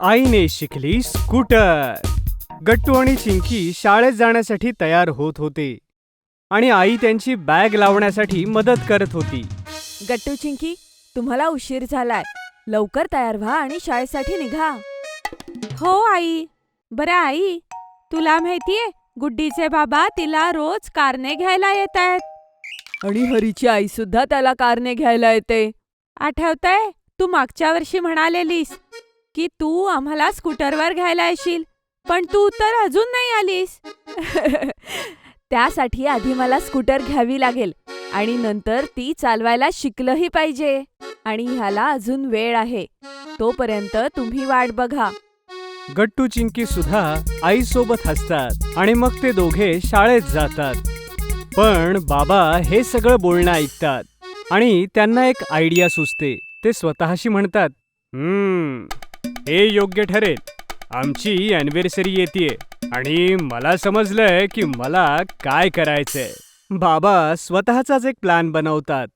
आईने शिकली स्कूटर. गट्टू आणि चिंकी शाळेत जाण्यासाठी तयार होत होते आणि आई त्यांची बॅग लावण्यासाठी मदत करत होती. गट्टू चिंकी, तुम्हाला उशीर झालाय. लवकर तयार व्हा आणि शाळेसाठी निघा. हो आई. बरं आई, तुला माहितीये गुड्डीचे बाबा तिला रोज कारने घ्यायला येत आहेत. आणि हरीची आई सुद्धा त्याला कारने घ्यायला येते. आठवतंय तू मागच्या वर्षी म्हणालेलीस की तू आम्हाला स्कूटरवर घ्यायला येशील, पण तू तर अजून नाही आलीस. त्यासाठी आधी मला स्कूटर घ्यावी लागेल आणि नंतर ती चालवायला शिकलंही पाहिजे. आणि ह्याला अजून वेळ आहे. तोपर्यंत तुम्ही वाट बघा. गट्टू चिंकी सुद्धा आईसोबत हसतात आणि मग ते दोघे शाळेत जातात. पण बाबा हे सगळं बोलणं ऐकतात आणि त्यांना एक आयडिया सुचते. ते स्वतःशी म्हणतात, हे योग्य ठरेल. आमची अॅनिव्हर्सरी येतेय आणि मला समजलंय की मला काय करायचंय. बाबा स्वतःचाच एक प्लॅन बनवतात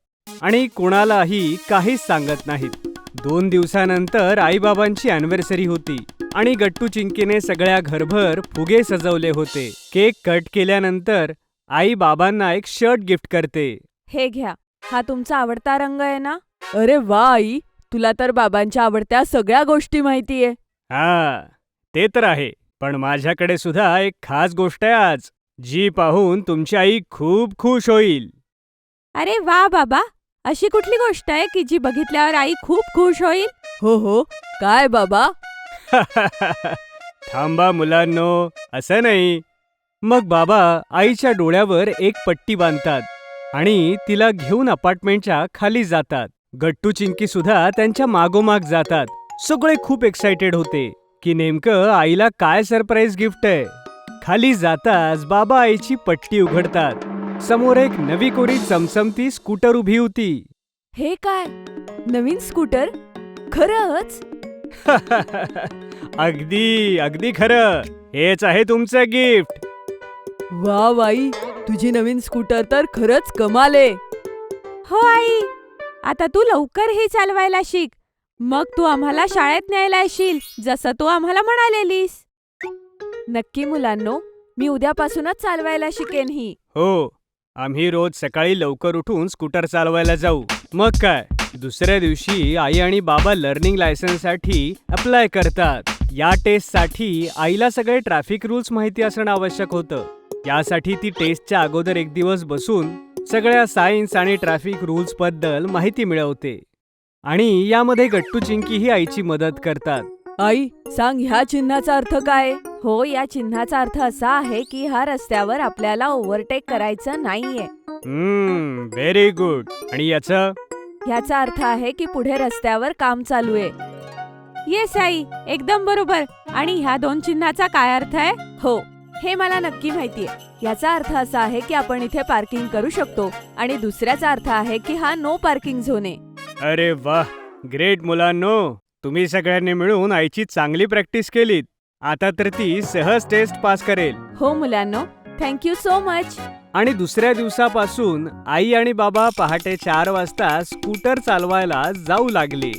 आणि कोणालाही काहीच सांगत नाहीत. 2 दिवसानंतर आईबाबांची अॅनिव्हर्सरी होती आणि गट्टू चिंकीने सगळ्या घरभर फुगे सजवले होते. केक कट केल्यानंतर आई बाबांना एक शर्ट गिफ्ट करते. हे घ्या, हा तुमचा आवडता रंग आहे ना? अरे वा आई, तुला तर बाबांच्या आवडत्या सगळ्या गोष्टी माहितीये. हा, ते तर आहे. पण माझ्याकडे सुद्धा एक खास गोष्ट आहे आज, जी पाहून तुमची आई खूप खुश होईल. अरे वा बाबा, अशी कुठली गोष्ट आहे की जी बघितल्यावर आई खूप खुश होईल? हो, काय बाबा? थांबा मुलांनो, असं नाही. मग बाबा आईच्या डोळ्यावर एक पट्टी बांधतात आणि तिला घेऊन अपार्टमेंटच्या खाली जातात. गट्टू चिंकी सुद्धा त्यांच्या मागोमाग जातात. सगळे खूप एक्साइटेड होते की नेमकं आईला काय सरप्राईज गिफ्ट आहे. खाली जाताच बाबा आईची पट्टी उघडतात. समोर एक नवी कोरी चमचमती स्कूटर उभी होती. हे काय, नवीन स्कूटर? खरंच? अगदी अगदी खरं. हेच आहे तुमचं गिफ्ट. वा बाई, तुझी नवीन स्कूटर तर खरंच कमाल आहे. हो आई, आता तू लवकर हे चालवायला शिक. मग तू आम्हाला शाळेत न्यायला येशील, जसं तू आम्हाला म्हणालेलीस. नक्की मुलांनो, मी उद्यापासूनच चालवायला शिकेन ही. हो, आम्ही रोज सकाळी लवकर उठून स्कूटर चालवायला जाऊ. मग काय, दुसऱ्या दिवशी आई आणि बाबा लर्निंग लायसन्ससाठी अप्लाय करतात. या टेस्टसाठी आईला सगळे ट्रॅफिक रूल्स माहिती असणं आवश्यक होतं. यासाठी ती टेस्टच्या अगोदर एक दिवस बसून सगळ्या सायन्स आणि ट्रॅफिक रूल्स बद्दल माहिती मिळवते. आणि यामध्ये गट्टू चिंकी ही आईची मदत करतात. आई, सांग, ह्या चिन्हाचा अर्थ काय? हो, या चिन्हाचा अर्थ असा आहे की ह्या रस्त्यावर आपल्याला ओव्हरटेक करायचं नाहीये. Very good. आणि ह्याचा अर्थ आहे की पुढे रस्त्यावर काम चालू आहे. येस आई, एकदम बरोबर. आणि ह्या 2 चिन्हाचा काय अर्थ आहे? हो, हे मला नक्की माहितीये. याचा अर्थ असा आहे की आपण इथे पार्किंग करू शकतो आणि दुसऱ्याचा अर्थ आहे की हा नो पार्किंग झोन आहे. अरे वाह, ग्रेट मुलांनो. तुम्ही सगळ्यांनी मिळून आईची चांगली प्रॅक्टिस केलीत. आता तर ती सहज टेस्ट पास करेल. हो मुलांनो, थँक्यू सो मच. आणि दुसऱ्या दिवसापासून आई आणि बाबा पहाटे 4 वाजता स्कूटर चालवायला जाऊ लागले.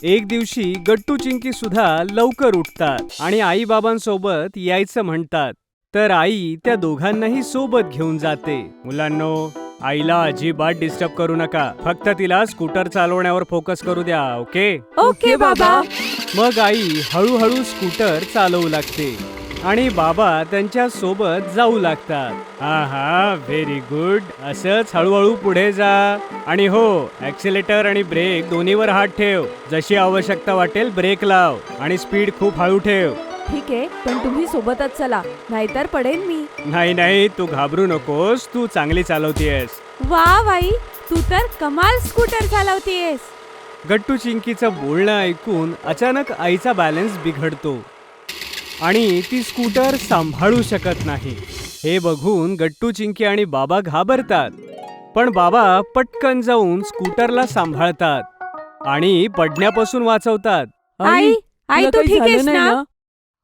एक दिवशी गट्टू चिंकी सुद्धा लवकर उठतात आणि आई बाबांसोबत यायचं म्हणतात. तर आई त्या दोघांनाही सोबत घेऊन जाते. मुलांनो, आईला अजिबात डिस्टर्ब करू नका. फक्त तिला स्कूटर चालवण्यावर फोकस करू द्या. ओके? ओके बाबा. मग आई हळूहळू स्कूटर चालवू लागते आणि बाबा त्यांच्या सोबत जाऊ लागतात. हा, व्हेरी गुड. असंच हळूहळू पुढे जा. आणि हो, ऍक्सिलेटर आणि ब्रेक दोन्हीवर हात ठेव. जशी आवश्यकता वाटेल ब्रेक लाव आणि स्पीड खूप हळू ठेव. ठीक आहे, पण तुम्ही सोबतच चला, नाहीतर पडेन मी. नाही, तू घाबरू नकोस. तू चांगली चालवतीयस. वा बाई, तू तर कमाल स्कूटर चालवतीयस. गट्टू चिंकीचं बोलणं ऐकून अचानक आईचा बॅलन्स बिघडतो आणि ती स्कूटर सांभाळू शकत नाही. हे बघून गट्टू चिंकी आणि बाबा घाबरतात. पण बाबा पटकन जाऊन स्कूटरला सांभाळतात आणि पडण्यापासून वाचवतात. आई, तू ठीक आहेस ना?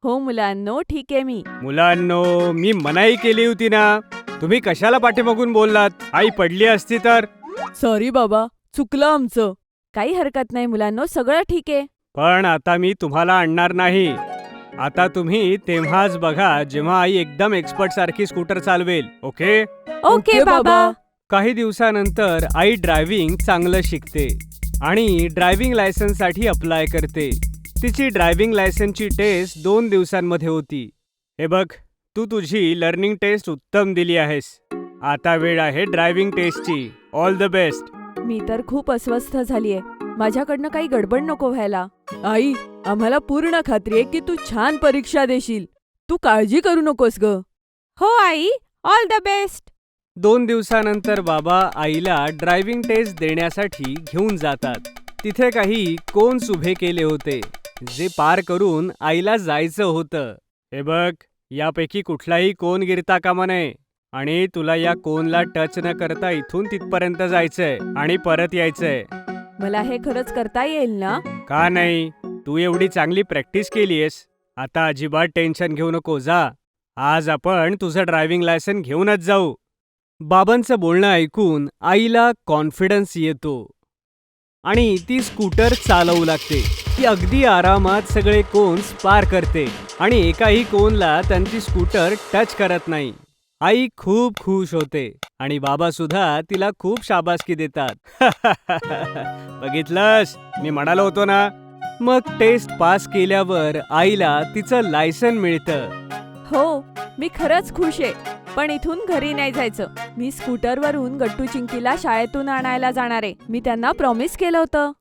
हो मुलांनो, ठीक आहे मी. मुलांनो, मी मनाई केली होती ना. तुम्ही कशाला पाठीमागून बोललात? आई पडली असती तर? सॉरी बाबा, चुकलं आमचं. काही हरकत नाही मुलांनो, सगळं ठीक आहे. पण आता मी तुम्हाला आणणार नाही. आता तुम्ही तेव्हाच बघा जेव्हा आई एकदम एक्सपर्ट सारखी स्कूटर चालवेल. ओके? ओके बाबा. काही दिवसानंतर आई ड्रायव्हिंग चांगलं शिकते आणि ड्रायव्हिंग लायसन्ससाठी अप्लाय करते. तिची ड्रायव्हिंग लायसन्सची टेस्ट 2 दिवसांमध्ये होती. हे बघ, तू तुझी लर्निंग टेस्ट उत्तम दिली आहेस. आता वेळ आहे ड्रायव्हिंग टेस्टची. All the best. मी तर खूप अस्वस्थ झालीये. माझ्याकडनं काही गडबड नको व्हायला. आई, आम्हाला पूर्ण खात्री आहे की तू छान परीक्षा देशील. तू काळजी करू नकोस ग. हो आई, ऑल द बेस्ट. 2 दिवसानंतर बाबा आईला ड्रायव्हिंग टेस्ट देण्यासाठी घेऊन जातात. तिथे काही कोन्स उभे केले होते जे पार करून आईला जायचं होतं. हे बघ, यापैकी कुठलाही कोन गिरता कामा नये आणि तुला या कोनला टच न करता इथून तिथपर्यंत जायचंय आणि परत यायचंय. मला हे खरंच करता येईल ना? का नाही? तू एवढी चांगली प्रॅक्टिस केलीयस. आता अजिबात टेन्शन घेऊ नको. जा, आज आपण तुझं ड्रायव्हिंग लायसन घेऊनच जाऊ. बाबांचं बोलणं ऐकून आईला कॉन्फिडन्स येतो आणि ती स्कूटर चालवू लागते. ती अगदी आरामात सगळे कोन्स पार करते आणि एकाही कोनला त्यांची स्कूटर टच करत नाही. आई खूप खुश होते आणि बाबा सुद्धा तिला खूप शाबासकी देतात. बघितलंस, मी म्हणालो होतो ना. मग टेस्ट पास केल्यावर आईला तिचं लायसन मिळतं. हो, मी खरंच खुश आहे. पण इथून घरी नाही जायचं. मी स्कूटरवरून गट्टू चिंकीला शाळेतून आणायला जाणार आहे. मी त्यांना प्रॉमिस केलं होतं.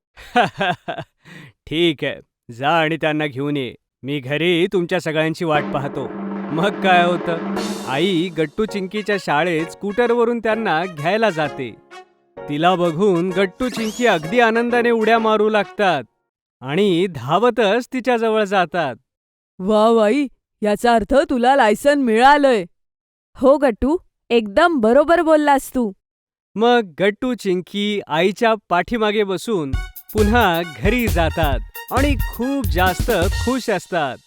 ठीक आहे, जा आणि त्यांना घेऊन ये. मी घरी तुमच्या सगळ्यांची वाट पाहतो. मग काय होतं, आई गट्टू चिंकीच्या शाळेत स्कूटरवरून त्यांना घ्यायला जाते. तिला बघून गट्टू चिंकी अगदी आनंदाने उड्या मारू लागतात आणि धावतच तिच्याजवळ जातात. वा आई, याचा अर्थ तुला लायसन मिळालंय. हो गट्टू, एकदम बरोबर बोललास तू. मग गट्टू चिंकी आईच्या पाठीमागे बसून पुन्हा घरी जातात आणि खूप जास्त खुश असतात.